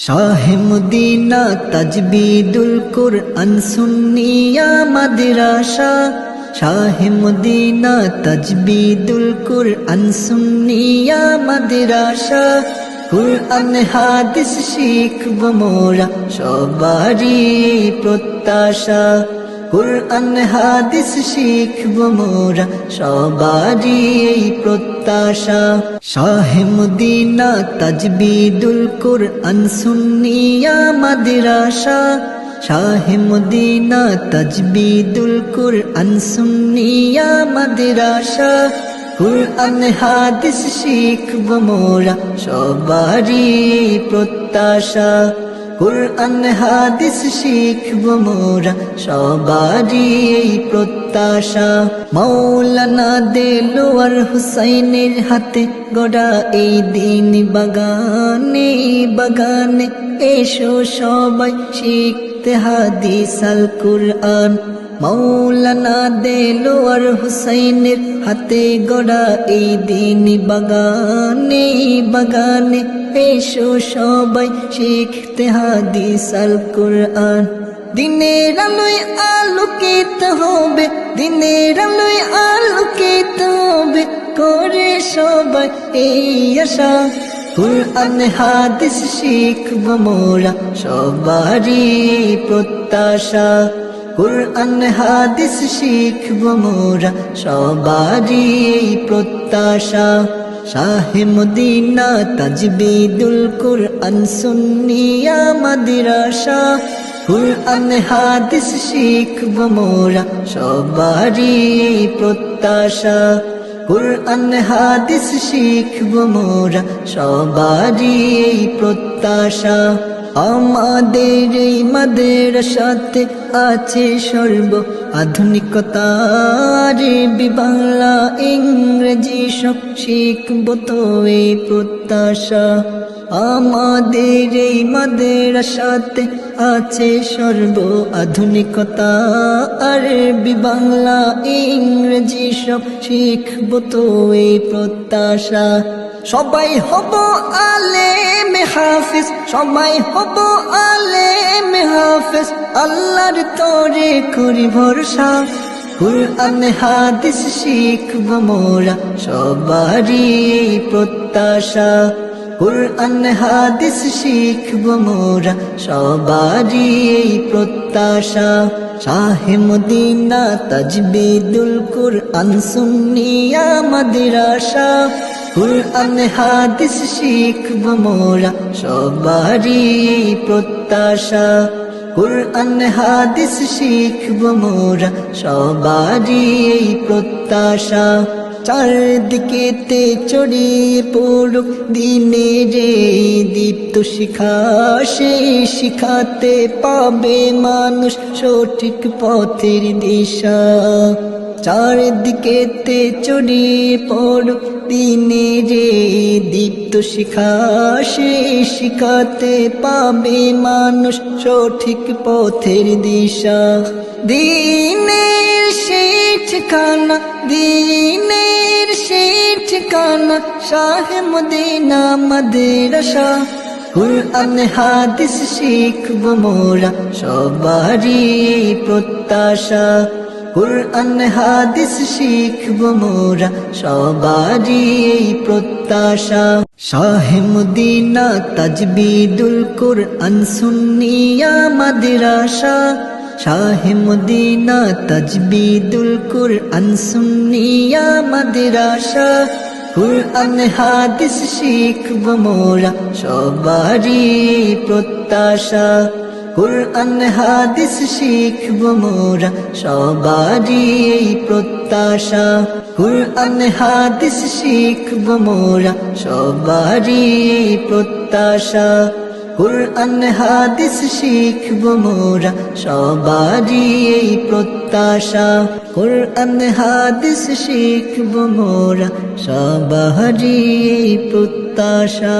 শাহে Medina তাজবিদুল কুরআন সুন্নিয়া মাদ্রাসা। শাহে Medina তাজবিদুল কুরআন সুন্নিয়া মাদ্রাসা। কুরআন হাদিস শিখব মোরা সবারই প্রত্যাশা। কুরআন হাদিস শিখব মোরা সবারই প্রত্যাশা। শাহে মদিনা তাজবিদুল কুরআন সুন্নিয়া মাদ্রাসা। শাহে মদিনা তাজবিদুল কুরআন সুন্নিয়া মাদ্রাসা। কুরআন হাদিস শিখব মোরা সবারই প্রত্যাশা। কুরআন হাদিস শিখব মোরা সবারই প্রত্যাশা। মাওলানা দেলোয়ার হুসাইনের হাতে গড়া এই দিন বাগানে বাগানে এসো সবাই শিখতে হাদিস আল কুরআন। মাওলানা দেলোয়ার হুসাইনের হাতে গড়া এই দিন বাগানে বাগানে এসো সবাই শিখতে হাদিস আল কুরআন। দিনের আলোয় আলোকিত হবে, দিনের আলোয় আলোকিত হবে করে সবাই এই আশা। কুরআন হাদিস শিখব মোরা সবারই প্রত্যাশা। কুরআন হাদিস শিখব মোরা সবারই প্রত্যাশা। শাহে মদিনা তাজবিদুল কুরআন সুন্নিয়া মাদ্রাসা। কুরআন হাদিস শিখব মোরা সবারই প্রত্যাশা। কুরআন হাদিস শিখব মোরা সবারই প্রত্যাশা। আমাদের এই মাদ্রাসাতে আছে সর্ব আধুনিকতা, আরবি বাংলা ইংরেজি সব শিখব তো এই প্রত্যাশা। আমাদের এই মাদ্রাসাতে আছে সর্ব আধুনিকতা, আরবি বাংলা ইংরেজি সব শিখব তো এই প্রত্যাশা। সবাই হব আলেম হাফেজ, সবাই হব আলেম হাফেজ, আল্লাহর তরে করি ভরসা। কুরআন হাদিস শিখব মোরা সবারই প্রত্যাশা। কুরআন হাদিস শিখব মোরা সবারই প্রত্যাশা। শাহে মদিনা তাজবিদুল কুরআন সুন্নিয়া মাদ্রাসা। কুরআন হাদিস শিখব মোরা সবারই প্রত্যাশা। কুরআন হাদিস শিখব মোরা সবারই প্রত্যাশা। চারদিকেতে ছড়িয়ে পড়ুক দ্বীনের দীপ্ত শিখা, সেই শিখাতে পাবে মানুষ সঠিক পথের দিশা। চারদিকেতে ছড়িয়ে পড়ুক দ্বীনের দীপ্ত শিখা, সেই শিখাতে পাবে মানুষ সঠিক পথের দিশা। দ্বীনের সেই ঠিকানা, দ্বীনের সেই ঠিকানা শাহে মদিনা মাদ্রাসা। কুরআন হাদিস শিখব মোরা সবারই প্রত্যাশা। কুরআন হাদিস শিখব মোরা সবারই প্রত্যাশা। শাহে মদিনা তাজবিদুল কুরআন সুন্নিয়া মাদ্রাসা। শাহে মদিনা তাজবিদুল কুরআন সুন্নিয়া মাদ্রাসা। কুরআন হাদিস শিখব মোরা সবারই প্রত্যাশা। কুরআন হাদিস শিখব মোরা সবারই প্রত্যাশা। কুরআন হাদিস শিখব মোরা সবারই প্রত্যাশা। কুরআন হাদিস শিখব মোরা সবারই প্রত্যাশা। কুরআন হাদিস শিখব মোরা সবারই প্রত্যাশা।